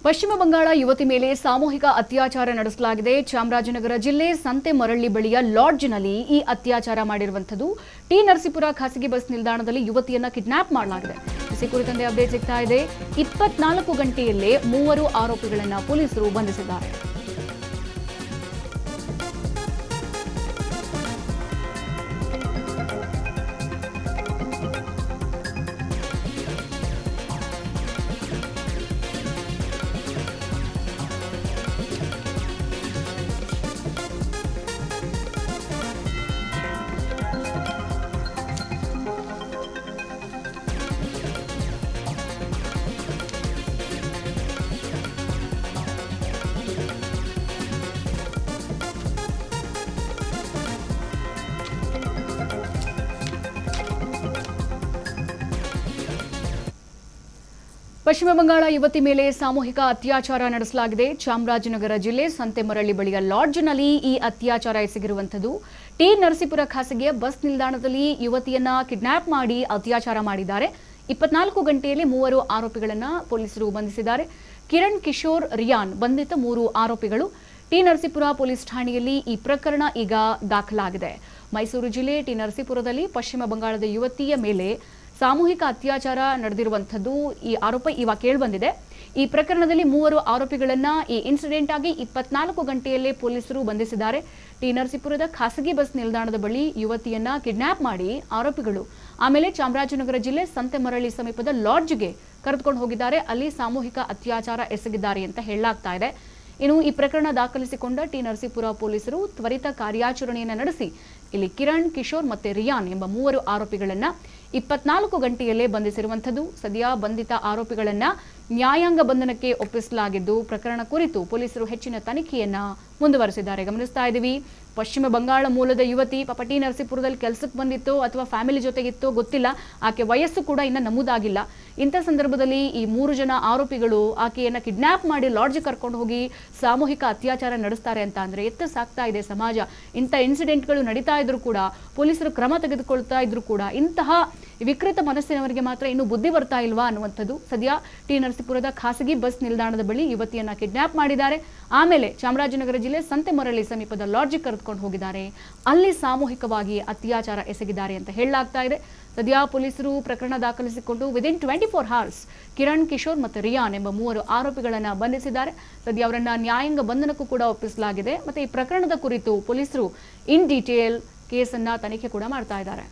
ಪಶ್ಚಿಮ ಬಂಗಾಳ ಯುವತಿ ಮೇಲೆ ಸಾಮೂಹಿಕ ಅತ್ಯಾಚಾರ ನಡೆಸಲಾಗಿದೆ. ಚಾಮರಾಜನಗರ ಜಿಲ್ಲೆ ಸಂತೆಮರಳ್ಳಿ ಬಳಿಯ ಲಾಡ್ಜ್ನಲ್ಲಿ ಈ ಅತ್ಯಾಚಾರ ಮಾಡಿರುವಂಥದ್ದು. ಟಿ ನರಸೀಪುರ ಖಾಸಗಿ ಬಸ್ ನಿಲ್ದಾಣದಲ್ಲಿ ಯುವತಿಯನ್ನ ಕಿಡ್ನಾಪ್ ಮಾಡಲಾಗಿದೆ. ಈ ಕುರಿತಂತೆ ಅಪ್ಡೇಟ್ ಸಿಗ್ತಾ ಇದೆ. 24 ಗಂಟೆಯಲ್ಲೇ 3 ಆರೋಪಿಗಳನ್ನು ಪೊಲೀಸರು ಬಂಧಿಸಿದ್ದಾರೆ. ಪಶ್ಚಿಮ ಬಂಗಾಳ ಯುವತಿ ಮೇಲೆ ಸಾಮೂಹಿಕ ಅತ್ಯಾಚಾರ ನಡೆಸಲಾಗಿದೆ. ಚಾಮರಾಜನಗರ ಜಿಲ್ಲೆ ಸಂತೆಮರಳ್ಳಿ ಬಳಿಯ ಲಾಡ್ಜ್ನಲ್ಲಿ ಈ ಅತ್ಯಾಚಾರ ಎಸಗಿರುವಂಥದ್ದು. ಟಿ ನರಸೀಪುರ ಖಾಸಗಿಯ ಬಸ್ ನಿಲ್ದಾಣದಲ್ಲಿ ಯುವತಿಯನ್ನ ಕಿಡ್ನಾಪ್ ಮಾಡಿ ಅತ್ಯಾಚಾರ ಮಾಡಿದ್ದಾರೆ. 24 ಗಂಟೆಯಲ್ಲಿ 3 ಆರೋಪಿಗಳನ್ನು ಪೊಲೀಸರು ಬಂಧಿಸಿದ್ದಾರೆ. ಕಿರಣ್ ಕಿಶೋರ್ ರಿಯಾನ್ ಬಂಧಿತ 3 ಆರೋಪಿಗಳು. ಟಿ ನರಸೀಪುರ ಪೊಲೀಸ್ ಠಾಣೆಯಲ್ಲಿ ಈ ಪ್ರಕರಣ ಈಗ ದಾಖಲಾಗಿದೆ. ಮೈಸೂರು ಜಿಲ್ಲೆ ಟಿ ನರಸೀಪುರದಲ್ಲಿ ಪಶ್ಚಿಮ ಬಂಗಾಳದ ಯುವತಿಯ ಮೇಲೆ ಸಾಮೂಹಿಕ ಅತ್ಯಾಚಾರ ನಡೆದಿರುವಂಥದ್ದು ಈ ಆರೋಪ ಇವಾಗ ಕೇಳಿಬಂದಿದೆ. ಈ ಪ್ರಕರಣದಲ್ಲಿ 3 ಆರೋಪಿಗಳನ್ನ ಈ ಇನ್ಸಿಡೆಂಟ್ ಆಗಿ 24 ಗಂಟೆಯಲ್ಲೇ ಪೊಲೀಸರು ಬಂಧಿಸಿದ್ದಾರೆ. ಟಿ ನರಸೀಪುರದ ಖಾಸಗಿ ಬಸ್ ನಿಲ್ದಾಣದ ಬಳಿ ಯುವತಿಯನ್ನ ಕಿಡ್ನಾಪ್ ಮಾಡಿ ಆರೋಪಿಗಳು ಆಮೇಲೆ ಚಾಮರಾಜನಗರ ಜಿಲ್ಲೆ ಸಂತೆಮರಳ್ಳಿ ಸಮೀಪದ ಲಾಡ್ಜ್ಗೆ ಕರೆದುಕೊಂಡು ಹೋಗಿದ್ದಾರೆ. ಅಲ್ಲಿ ಸಾಮೂಹಿಕ ಅತ್ಯಾಚಾರ ಎಸಗಿದ್ದಾರೆ ಅಂತ ಹೇಳಲಾಗ್ತಾ ಇದೆ. ಇನ್ನು ಈ ಪ್ರಕರಣ ದಾಖಲಿಸಿಕೊಂಡ ಟಿ ನರಸೀಪುರ ಪೊಲೀಸರು ತ್ವರಿತ ಕಾರ್ಯಾಚರಣೆಯನ್ನು ನಡೆಸಿ ಇಲ್ಲಿ ಕಿರಣ್ ಕಿಶೋರ್ ಮತ್ತೆ ರಿಯಾನ್ ಎಂಬ 3 ಆರೋಪಿಗಳನ್ನ 24 ಗಂಟೆಯಲ್ಲೇ ಬಂಧಿಸಿರುವಂಥದ್ದು. ಸದ್ಯ ಬಂಧಿತ ಆರೋಪಿಗಳನ್ನ ನ್ಯಾಯಾಂಗ ಬಂಧನಕ್ಕೆ ಒಪ್ಪಿಸಲಾಗಿದ್ದು ಪ್ರಕರಣ ಕುರಿತು ಪೊಲೀಸರು ಹೆಚ್ಚಿನ ತನಿಖೆಯನ್ನ ಮುಂದುವರೆಸಿದ್ದಾರೆ. ಗಮನಿಸ್ತಾ ಇದ್ದೀವಿ, ಪಶ್ಚಿಮ ಬಂಗಾಳ ಮೂಲದ ಯುವತಿ ಪಾಪ ಟಿ ನರಸೀಪುರದಲ್ಲಿ ಕೆಲಸಕ್ಕೆ ಬಂದಿತ್ತೋ ಅಥವಾ ಫ್ಯಾಮಿಲಿ ಜೊತೆಗಿತ್ತೋ ಗೊತ್ತಿಲ್ಲ. ಆಕೆ ವಯಸ್ಸು ಕೂಡ ಇನ್ನು ನಮೂದಾಗಿಲ್ಲ. ಇಂಥ ಸಂದರ್ಭದಲ್ಲಿ ಈ 3 ಜನ ಆರೋಪಿಗಳು ಆಕೆಯನ್ನ ಕಿಡ್ನಾಪ್ ಮಾಡಿ ಲಾಡ್ಜ್ ಕರ್ಕೊಂಡು ಹೋಗಿ ಸಾಮೂಹಿಕ ಅತ್ಯಾಚಾರ ನಡೆಸ್ತಾರೆ ಅಂತ ಅಂದ್ರೆ ಎತ್ತ ಸಾಕ್ತಾ ಇದೆ ಸಮಾಜ. ಇಂಥ ಇನ್ಸಿಡೆಂಟ್ಗಳು ನಡೀತಾ ಇದ್ರು ಕೂಡ ಪೊಲೀಸರು ಕ್ರಮ ತೆಗೆದುಕೊಳ್ತಾ ಇದ್ರು ಕೂಡ ಇಂತಹ ವಿಕೃತ ಮನಸ್ಸಿನವರಿಗೆ ಮಾತ್ರ ಇನ್ನೂ ಬುದ್ಧಿ ಬರ್ತಾ ಇಲ್ವಾ ಅನ್ನುವಂಥದ್ದು. ಸದ್ಯ ಟಿ ನರಸೀಪುರದ ಖಾಸಗಿ ಬಸ್ ನಿಲ್ದಾಣದ ಬಳಿ ಯುವತಿಯನ್ನ ಕಿಡ್ನಾಪ್ ಮಾಡಿದ್ದಾರೆ. ಆಮೇಲೆ ಚಾಮರಾಜನಗರ ಜಿಲ್ಲೆ ಸಂತೆಮರಳ್ಳಿ ಸಮೀಪದ ಲಾಡ್ಜ್ ಕರೆದುಕೊಂಡು ಹೋಗಿದ್ದಾರೆ. ಅಲ್ಲಿ ಸಾಮೂಹಿಕವಾಗಿ ಅತ್ಯಾಚಾರ ಎಸಗಿದ್ದಾರೆ ಅಂತ ಹೇಳಲಾಗ್ತಾ ಇದೆ. ಸದ್ಯ ಪೊಲೀಸರು ಪ್ರಕರಣ ದಾಖಲಿಸಿಕೊಂಡು ವಿದಿನ್ 24 hours ಕಿರಣ್ ಕಿಶೋರ್ ಮತ್ತು ರಿಯಾನ್ ಎಂಬ 3 ಆರೋಪಿಗಳನ್ನ ಬಂಧಿಸಿದ್ದಾರೆ. ಸದ್ಯ ಅವರನ್ನ ನ್ಯಾಯಾಂಗ ಬಂಧನಕ್ಕೂ ಕೂಡ ಒಪ್ಪಿಸಲಾಗಿದೆ. ಮತ್ತೆ ಈ ಪ್ರಕರಣದ ಕುರಿತು ಪೊಲೀಸರು ಇನ್ ಡೀಟೇಲ್ ಕೇಸನ್ನ ತನಿಖೆ ಕೂಡ ಮಾಡ್ತಾ ಇದ್ದಾರೆ.